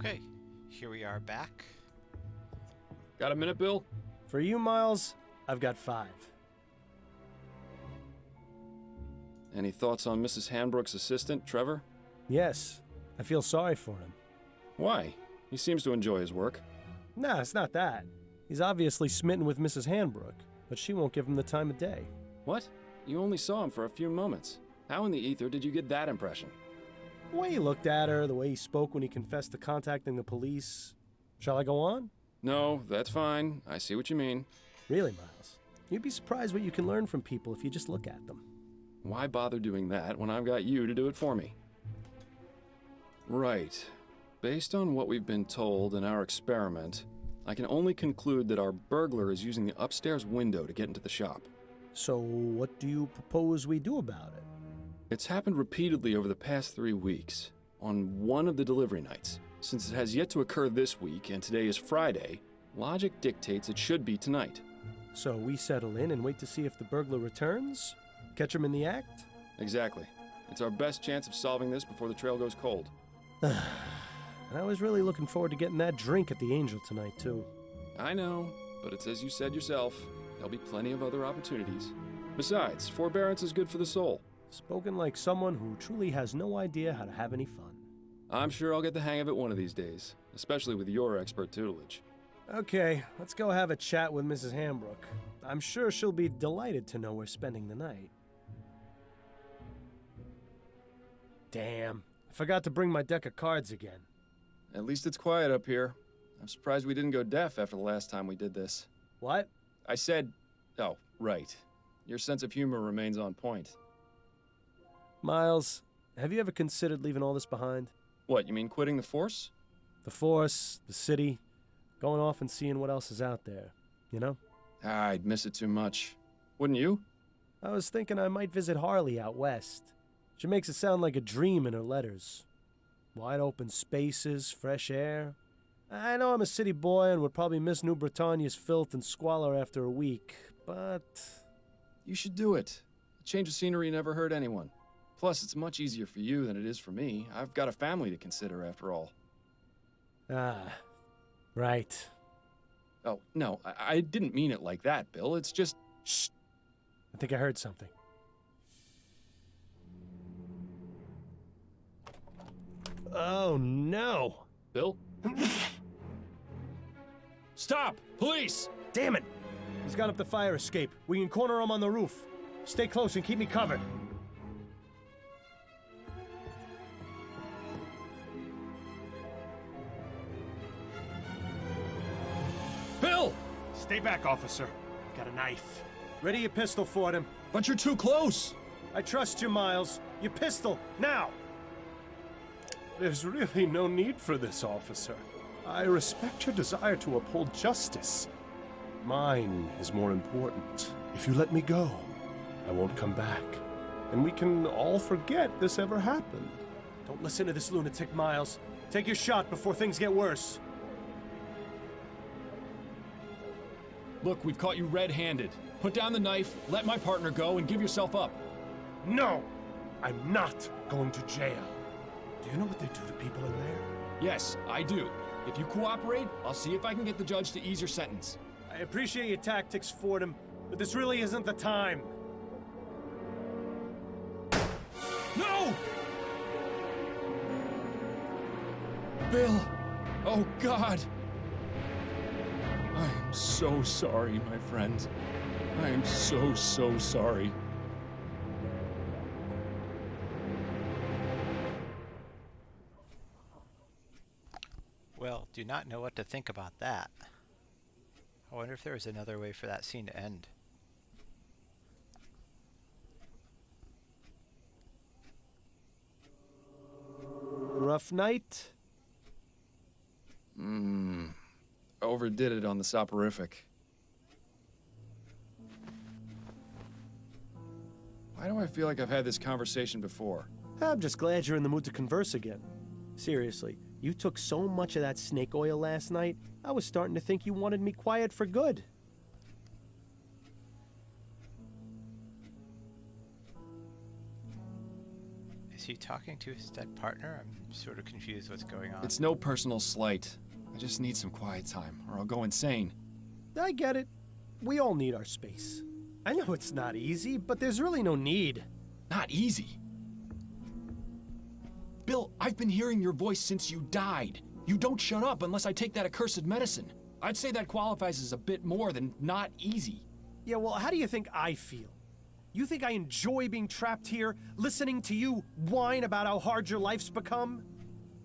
Okay, here we are back. Got a minute, Bill? For you, Miles, I've got 5. Any thoughts on Mrs. Hanbrook's assistant, Trevor? Yes, I feel sorry for him. Why? He seems to enjoy his work. Nah, it's not that. He's obviously smitten with Mrs. Hanbrook, but she won't give him the time of day. What? You only saw him for a few moments. How in the ether did you get that impression? The way he looked at her, the way he spoke when he confessed to contacting the police. Shall I go on? No, that's fine. I see what you mean. Really, Miles? You'd be surprised what you can learn from people if you just look at them. Why bother doing that when I've got you to do it for me? Right. Based on what we've been told in our experiment, I can only conclude that our burglar is using the upstairs window to get into the shop. So what do you propose we do about it? It's happened repeatedly over the past 3 weeks, on one of the delivery nights. Since it has yet to occur this week, and today is Friday, logic dictates it should be tonight. So we settle in and wait to see if the burglar returns? Catch him in the act? Exactly. It's our best chance of solving this before the trail goes cold. I was really looking forward to getting that drink at the Angel tonight, too. I know, but it's as you said yourself, there'll be plenty of other opportunities. Besides, forbearance is good for the soul. Spoken like someone who truly has no idea how to have any fun. I'm sure I'll get the hang of it one of these days, especially with your expert tutelage. Okay, let's go have a chat with Mrs. Hanbrook. I'm sure she'll be delighted to know we're spending the night. Damn, I forgot to bring my deck of cards again. At least it's quiet up here. I'm surprised we didn't go deaf after the last time we did this. What? I said... Oh, right. Your sense of humor remains on point. Miles, have you ever considered leaving all this behind? What, you mean quitting the force? The force, the city, going off and seeing what else is out there, you know? I'd miss it too much. Wouldn't you? I was thinking I might visit Harley out west. She makes it sound like a dream in her letters. Wide open spaces, fresh air. I know I'm a city boy and would probably miss New Britannia's filth and squalor after a week, but... You should do it. A change of scenery never hurt anyone. Plus, it's much easier for you than it is for me. I've got a family to consider, after all. Ah, right. Oh, no, I didn't mean it like that, Bill. It's just... Shh! I think I heard something. Oh, no! Bill? Stop! Police! Damn it! He's gone up the fire escape. We can corner him on the roof. Stay close and keep me covered. Bill! Stay back, officer. I've got a knife. Ready your pistol, Fordham. But you're too close! I trust you, Miles. Your pistol, now! There's really no need for this, officer. I respect your desire to uphold justice. Mine is more important. If you let me go, I won't come back. And we can all forget this ever happened. Don't listen to this lunatic, Miles. Take your shot before things get worse. Look, we've caught you red-handed. Put down the knife, let my partner go, and give yourself up. No! I'm not going to jail. Do you know what they do to people in there? Yes, I do. If you cooperate, I'll see if I can get the judge to ease your sentence. I appreciate your tactics, Fordham, but this really isn't the time. No! Bill! Oh, God! I am so sorry, my friend. I am so sorry. Well, do not know what to think about that. I wonder if there was another way for that scene to end. Rough night? Overdid it on the soporific. Why do I feel like I've had this conversation before? I'm just glad you're in the mood to converse again. Seriously, you took so much of that snake oil last night, I was starting to think you wanted me quiet for good. Is he talking to his dead partner? I'm sort of confused what's going on. It's no personal slight. I just need some quiet time, or I'll go insane. I get it. We all need our space. I know it's not easy, but there's really no need. Not easy. Bill, I've been hearing your voice since you died. You don't shut up unless I take that accursed medicine. I'd say that qualifies as a bit more than not easy. Yeah, well, how do you think I feel? You think I enjoy being trapped here, listening to you whine about how hard your life's become?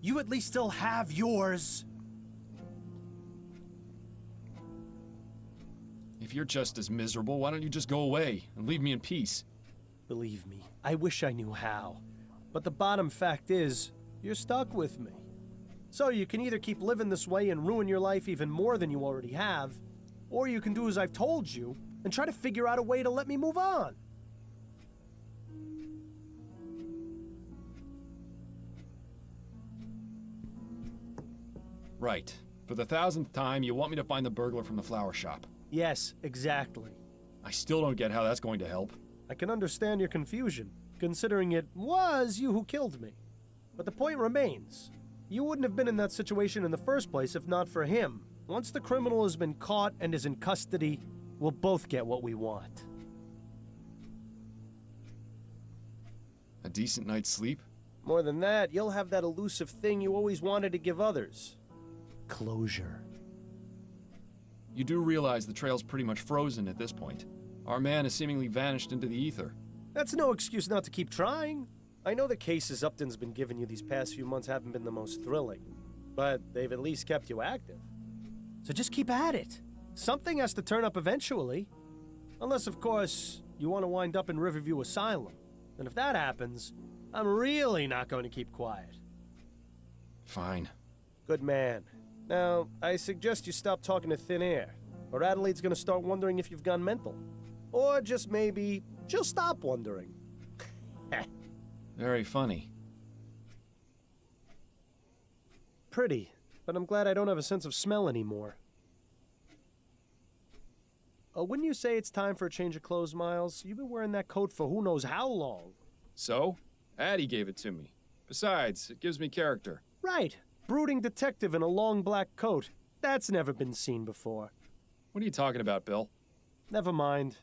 You at least still have yours. If you're just as miserable, why don't you just go away and leave me in peace? Believe me, I wish I knew how. But the bottom fact is, you're stuck with me. So you can either keep living this way and ruin your life even more than you already have, or you can do as I've told you and try to figure out a way to let me move on. Right. For the 1000th time, you want me to find the burglar from the flower shop. Yes, exactly. I still don't get how that's going to help. I can understand your confusion, considering it was you who killed me. But the point remains. You wouldn't have been in that situation in the first place if not for him. Once the criminal has been caught and is in custody, we'll both get what we want. A decent night's sleep? More than that, you'll have that elusive thing you always wanted to give others. Closure. You do realize the trail's pretty much frozen at this point. Our man has seemingly vanished into the ether. That's no excuse not to keep trying. I know the cases Upton's been giving you these past few months haven't been the most thrilling, but they've at least kept you active. So just keep at it. Something has to turn up eventually. Unless, of course, you want to wind up in Riverview Asylum. And if that happens, I'm really not going to keep quiet. Fine. Good man. Now, I suggest you stop talking to thin air, or Adelaide's gonna start wondering if you've gone mental. Or just maybe, she'll stop wondering. Very funny. Pretty, but I'm glad I don't have a sense of smell anymore. Wouldn't you say it's time for a change of clothes, Miles? You've been wearing that coat for who knows how long. So? Addie gave it to me. Besides, it gives me character. Right. Brooding detective in a long black coat. That's never been seen before. What are you talking about, Bill? Never mind.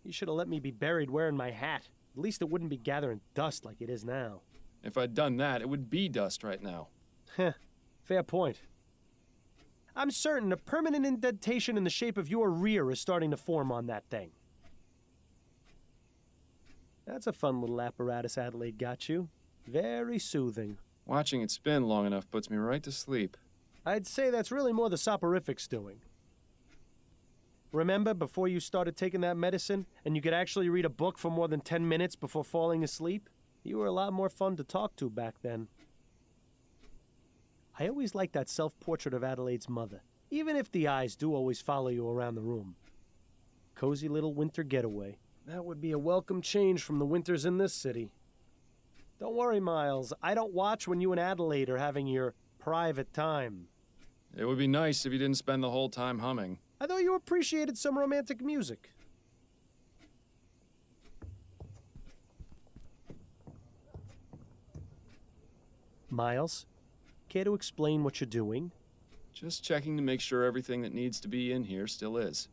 You should have let me be buried wearing my hat. At least it wouldn't be gathering dust like it is now. If I'd done that, it would be dust right now. Heh, fair point. I'm certain a permanent indentation in the shape of your rear is starting to form on that thing. That's a fun little apparatus Adelaide got you. Very soothing. Watching it spin long enough puts me right to sleep. I'd say that's really more the soporifics doing. Remember before you started taking that medicine and you could actually read a book for more than 10 minutes before falling asleep? You were a lot more fun to talk to back then. I always liked that self-portrait of Adelaide's mother, even if the eyes do always follow you around the room. Cozy little winter getaway. That would be a welcome change from the winters in this city. Don't worry, Miles. I don't watch when you and Adelaide are having your private time. It would be nice if you didn't spend the whole time humming. I thought you appreciated some romantic music. Miles, care to explain what you're doing? Just checking to make sure everything that needs to be in here still is.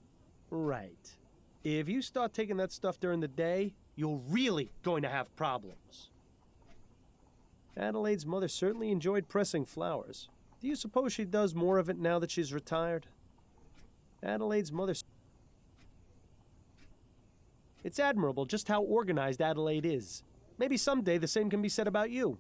Right. If you start taking that stuff during the day, you're really going to have problems. Adelaide's mother certainly enjoyed pressing flowers. Do you suppose she does more of it now that she's retired? Adelaide's mother... It's admirable just how organized Adelaide is. Maybe someday the same can be said about you.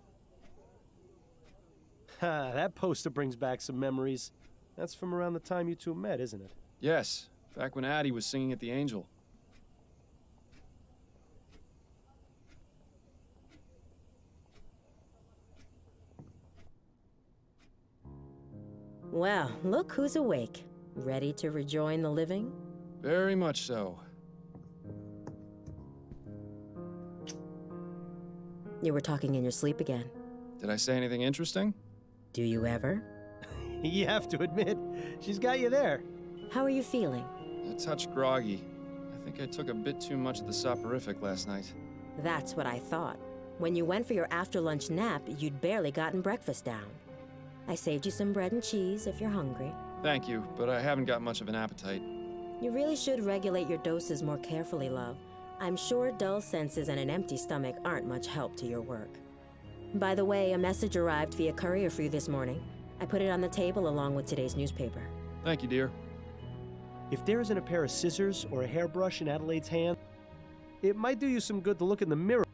Ha, that poster brings back some memories. That's from around the time you two met, isn't it? Yes, back when Addie was singing at the Angel. Well, look who's awake. Ready to rejoin the living? Very much so. You were talking in your sleep again. Did I say anything interesting? Do you ever? You have to admit, she's got you there. How are you feeling? A touch groggy. I think I took a bit too much of the soporific last night. That's what I thought. When you went for your after-lunch nap, you'd barely gotten breakfast down. I saved you some bread and cheese if you're hungry. Thank you, but I haven't got much of an appetite. You really should regulate your doses more carefully, love. I'm sure dull senses and an empty stomach aren't much help to your work. By the way, a message arrived via courier for you this morning. I put it on the table along with today's newspaper. Thank you, dear. If there isn't a pair of scissors or a hairbrush in Adelaide's hand, it might do you some good to look in the mirror.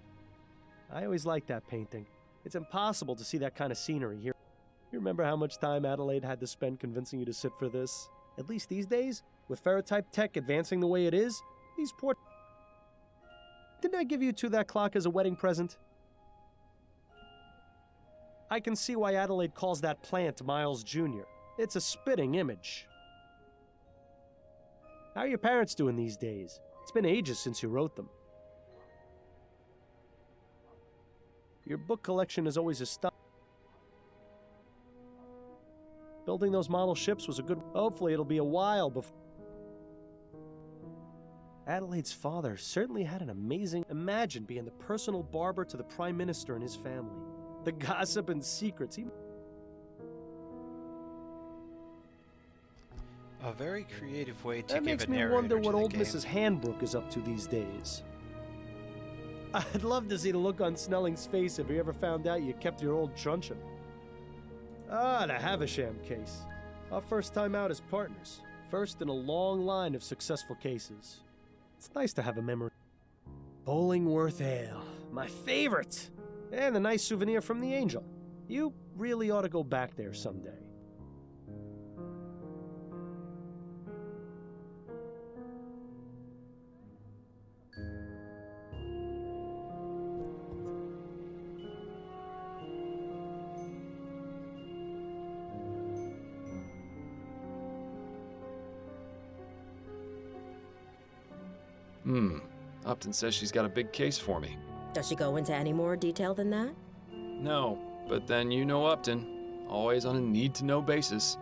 I always liked that painting. It's impossible to see that kind of scenery here. You remember how much time Adelaide had to spend convincing you to sit for this? At least these days, with ferrotype tech advancing the way it is, these poor... Didn't I give you two that clock as a wedding present? I can see why Adelaide calls that plant Miles Jr. It's a spitting image. How are your parents doing these days? It's been ages since you wrote them. Your book collection is always astonishing. Building those model ships was a good... Hopefully it'll be a while before... Adelaide's father certainly had an amazing... Imagine being the personal barber to the Prime Minister and his family. The gossip and secrets he... A very creative way to That give makes a me narrator wonder to what the old game. Mrs. Handbrook is up to these days. I'd love to see the look on Snelling's face if he ever found out you kept your old truncheon. Ah, the Havisham case. Our first time out as partners. First in a long line of successful cases. It's nice to have a memory. Bollingworth Ale. My favorite! And a nice souvenir from the Angel. You really ought to go back there someday. Upton says she's got a big case for me. Does she go into any more detail than that? No, but then you know Upton. Always on a need-to-know basis.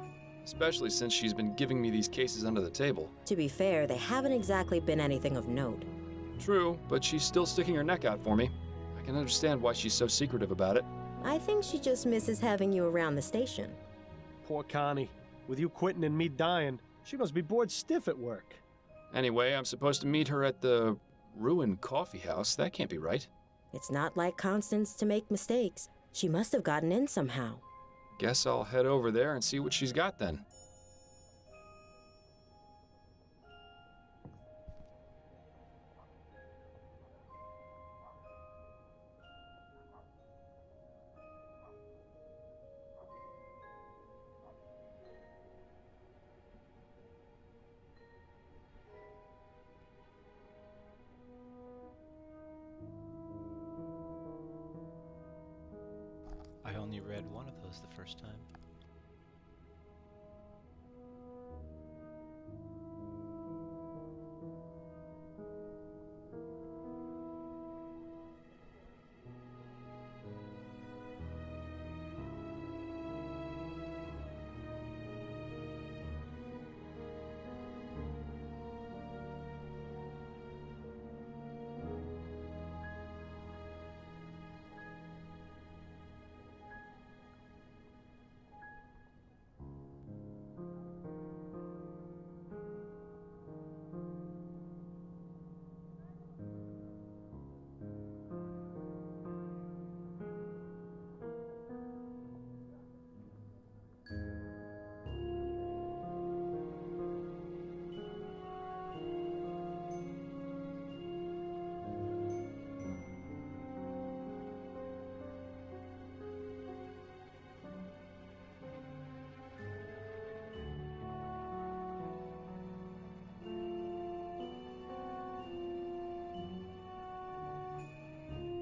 Especially since she's been giving me these cases under the table. To be fair, they haven't exactly been anything of note. True, but she's still sticking her neck out for me. I can understand why she's so secretive about it. I think she just misses having you around the station. Poor Connie. With you quitting and me dying, she must be bored stiff at work. Anyway, I'm supposed to meet her at the ruined coffee house. That can't be right. It's not like Constance to make mistakes. She must have gotten in somehow. Guess I'll head over there and see what she's got then. I only read one of those the first time.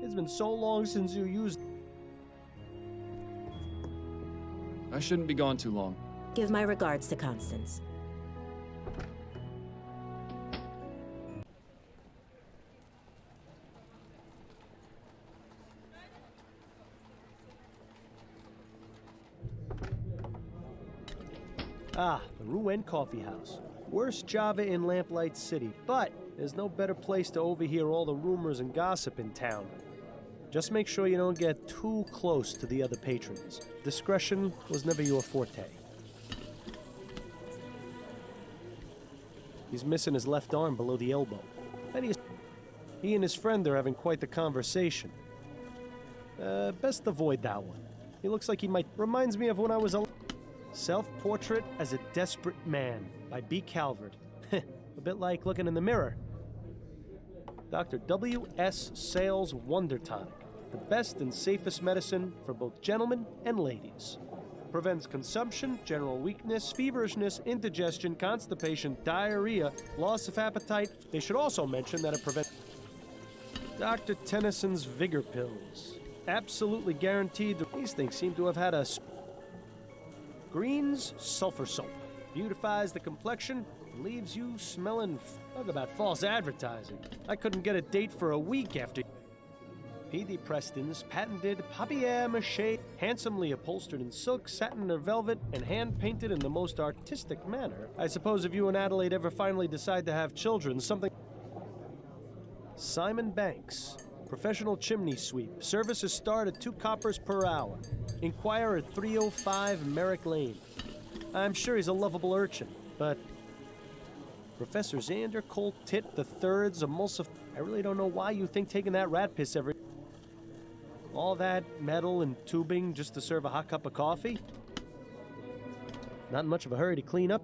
It's been so long since you used... I shouldn't be gone too long. Give my regards to Constance. Ah, the Rouen Coffee House. Worst Java in Lamplight City, but There's no better place to overhear all the rumors and gossip in town. Just make sure you don't get too close to the other patrons. Discretion was never your forte. He's missing his left arm below the elbow. He and his friend are having quite the conversation. Best avoid that one. He looks like he might... Reminds me of when I was a... Self-Portrait as a Desperate Man by B. Calvert. A bit like looking in the mirror. Dr. W.S. Sales Wonder Tonic. The best and safest medicine for both gentlemen and ladies. Prevents consumption, general weakness, feverishness, indigestion, constipation, diarrhea, loss of appetite. They should also mention that it prevents... Dr. Tennyson's Vigor Pills. Absolutely guaranteed. These things seem to have had a... Green's Sulfur Soap. Beautifies the complexion and leaves you smelling... Talk about false advertising. I couldn't get a date for a week after... P.D. Preston's patented papier-mâché, handsomely upholstered in silk, satin, or velvet, and hand-painted in the most artistic manner. I suppose if you and Adelaide ever finally decide to have children, something... Simon Banks, professional chimney sweep. Services start at 2 coppers per hour. Inquire at 305 Merrick Lane. I'm sure he's a lovable urchin, but... Professor Xander Colt Tit III's emulsif... I really don't know why you think taking that rat piss every... All that metal and tubing just to serve a hot cup of coffee? Not in much of a hurry to clean up.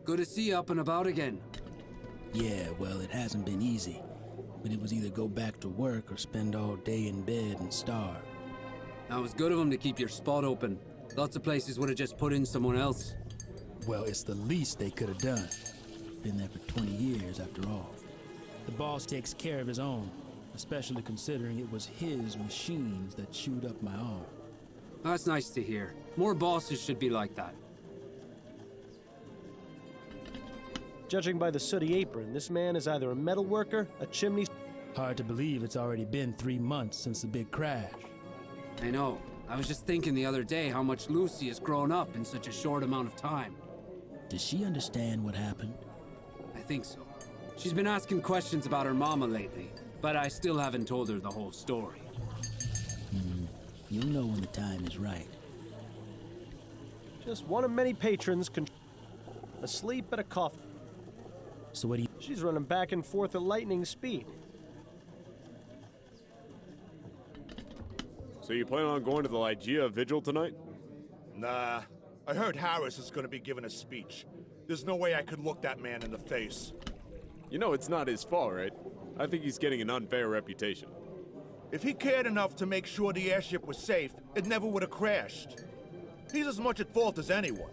Good to see you up and about again. Yeah, well, it hasn't been easy. But it was either go back to work or spend all day in bed and starve. Now, it was good of them to keep your spot open. Lots of places would have just put in someone else. Well, it's the least they could have done. Been there for 20 years, after all. The boss takes care of his own, especially considering it was his machines that chewed up my arm. That's nice to hear. More bosses should be like that. Judging by the sooty apron, this man is either a metal worker, a chimney... Hard to believe it's already been 3 months since the big crash. I know. I was just thinking the other day how much Lucy has grown up in such a short amount of time. Does she understand what happened? I think so. She's been asking questions about her mama lately, but I still haven't told her the whole story. You'll know when the time is right. Just one of many patrons asleep at a coffee. So what do you... She's running back and forth at lightning speed. So you plan on going to the Lygia Vigil tonight? Nah. I heard Harris is gonna be giving a speech. There's no way I could look that man in the face. You know it's not his fault, right? I think he's getting an unfair reputation. If he cared enough to make sure the airship was safe, it never would have crashed. He's as much at fault as anyone.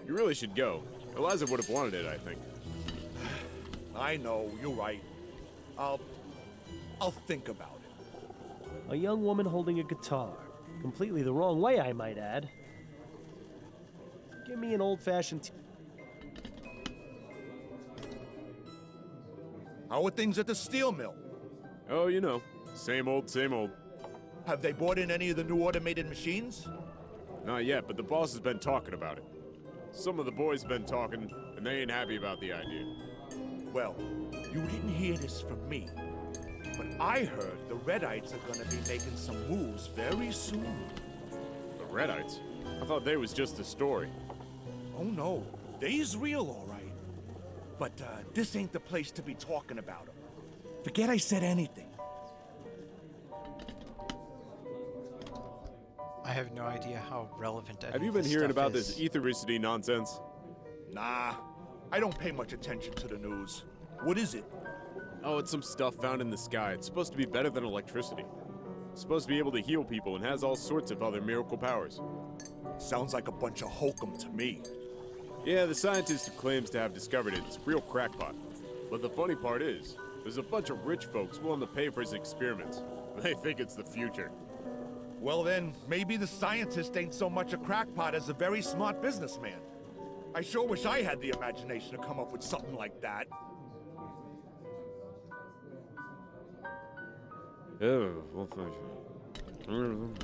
You really should go. Eliza would have wanted it, I think. I know, you're right. I'll think about it. A young woman holding a guitar. Completely the wrong way, I might add. Give me an old-fashioned... How are things at the steel mill? Oh, you know. Same old, same old. Have they brought in any of the new automated machines? Not yet, but the boss has been talking about it. Some of the boys have been talking, and they ain't happy about the idea. Well, you didn't hear this from me, but I heard the Redites are gonna be making some moves very soon. The Redites? I thought they was just a story. Oh no, they's real all right. But this ain't the place to be talking about them. Forget I said anything. I have no idea how relevant any Have you of been this hearing stuff about is. this ethericity nonsense? Nah, I don't pay much attention to the news. What is it? Oh, it's some stuff found in the sky. It's supposed to be better than electricity. It's supposed to be able to heal people and has all sorts of other miracle powers. Sounds like a bunch of hokum to me. Yeah, the scientist who claims to have discovered it is a real crackpot. But the funny part is, there's a bunch of rich folks willing to pay for his experiments. They think it's the future. Well then, maybe the scientist ain't so much a crackpot as a very smart businessman. I sure wish I had the imagination to come up with something like that. Oh, well, thank you.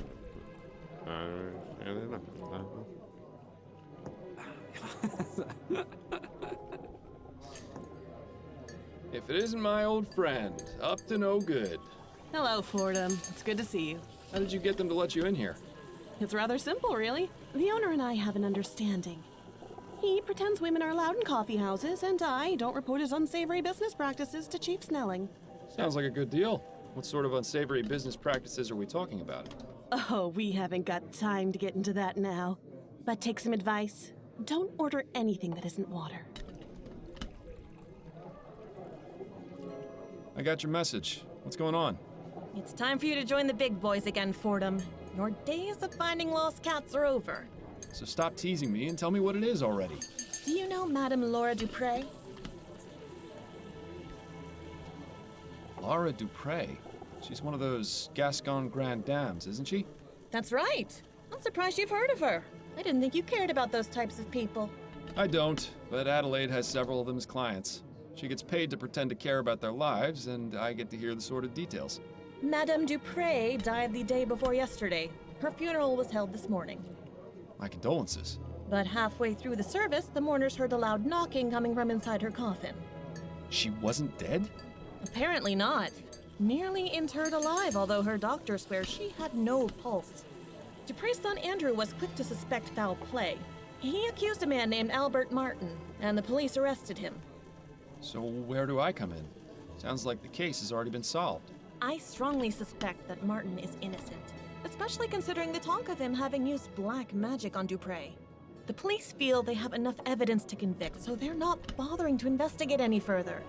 If it isn't my old friend, up to no good. Hello, Fordham. It's good to see you. How did you get them to let you in here? It's rather simple, really. The owner and I have an understanding. He pretends women are allowed in coffee houses, and I don't report his unsavory business practices to Chief Snelling. Sounds like a good deal. What sort of unsavory business practices are we talking about? Oh, we haven't got time to get into that now. But take some advice. Don't order anything that isn't water. I got your message. What's going on? It's time for you to join the big boys again, Fordham. Your days of finding lost cats are over. So stop teasing me and tell me what it is already. Do you know Madame Laura Dupre? Laura Dupre? She's one of those Gascon Grand Dames, isn't she? That's right. I'm surprised you've heard of her. I didn't think you cared about those types of people. I don't, but Adelaide has several of them as clients. She gets paid to pretend to care about their lives, and I get to hear the sordid details. Madame Dupre died the day before yesterday. Her funeral was held this morning. My condolences. But halfway through the service, the mourners heard a loud knocking coming from inside her coffin. She wasn't dead? Apparently not. Merely interred alive, although her doctor swears she had no pulse. Dupre's son Andrew was quick to suspect foul play. He accused a man named Albert Martin, and the police arrested him. So where do I come in? Sounds like the case has already been solved. I strongly suspect that Martin is innocent, especially considering the talk of him having used black magic on Dupre. The police feel they have enough evidence to convict, so they're not bothering to investigate any further.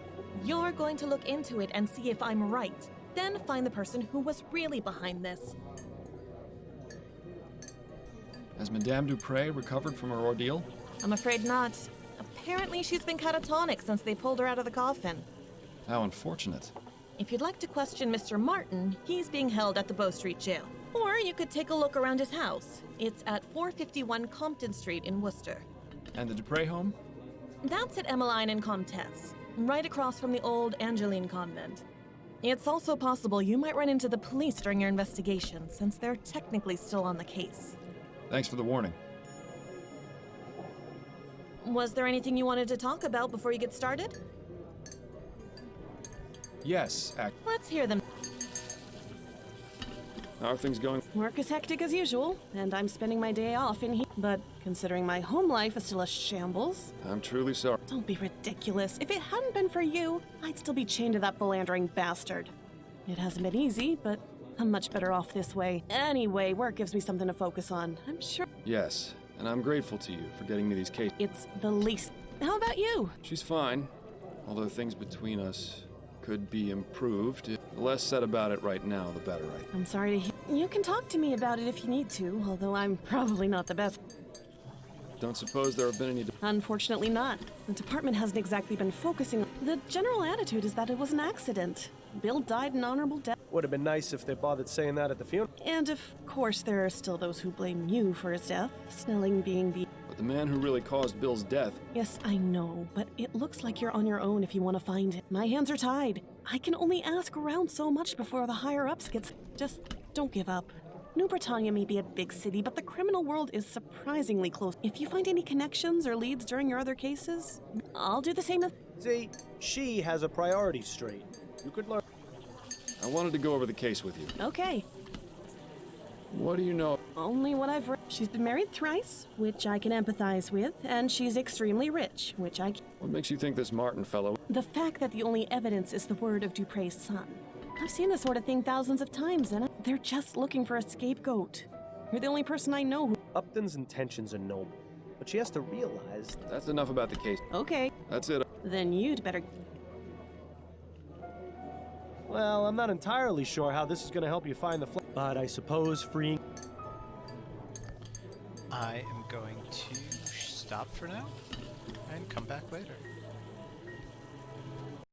You're going to look into it and see if I'm right, then find the person who was really behind this. Has Madame Dupre recovered from her ordeal? I'm afraid not. Apparently she's been catatonic since they pulled her out of the coffin. How unfortunate. If you'd like to question Mr. Martin, he's being held at the Bow Street Jail. Or you could take a look around his house. It's at 451 Compton Street in Worcester. And the Dupre home? That's at Emmeline and Comtesse, right across from the old Angeline convent. It's also possible you might run into the police during your investigation, since they're technically still on the case. Thanks for the warning. Was there anything you wanted to talk about before you get started? Yes, Let's hear them. How are things going? Work is hectic as usual, and I'm spending my day off in here. But considering my home life is still a shambles... I'm truly sorry. Don't be ridiculous. If it hadn't been for you, I'd still be chained to that philandering bastard. It hasn't been easy, but I'm much better off this way. Anyway, work gives me something to focus on. I'm sure Yes, and I'm grateful to you for getting me these cases. it's the least. How about you? She's fine, although things between us could be improved. The less said about it right now, the better, I think. I'm sorry to hear. You can talk to me about it if you need to, although I'm probably not the best. Don't suppose there have been any... Unfortunately not. The department hasn't exactly been focusing. The general attitude is that it was an accident. Bill died an honorable death. Would have been nice if they bothered saying that at the funeral. And of course, there are still those who blame you for his death, Snelling being the... But the man who really caused Bill's death... Yes, I know, but it looks like you're on your own if you want to find it. My hands are tied. I can only ask around so much before the higher-ups gets... Just don't give up. New Britannia may be a big city, but the criminal world is surprisingly close. If you find any connections or leads during your other cases, I'll do the same if... See, she has a priority straight. You could learn. I wanted to go over the case with you. Okay. What do you know? Only what I've read. She's been married thrice, which I can empathize with, and she's extremely rich, which I... What makes you think this Martin fellow... The fact that the only evidence is the word of Dupre's son. I've seen this sort of thing thousands of times, and they're just looking for a scapegoat. You're the only person I know who... Upton's intentions are noble, but she has to realize... That's enough about the case. Okay, That's it. then you'd better... Well, I'm not entirely sure how this is going to help you find the but I suppose freeing... I am going to stop for now and come back later.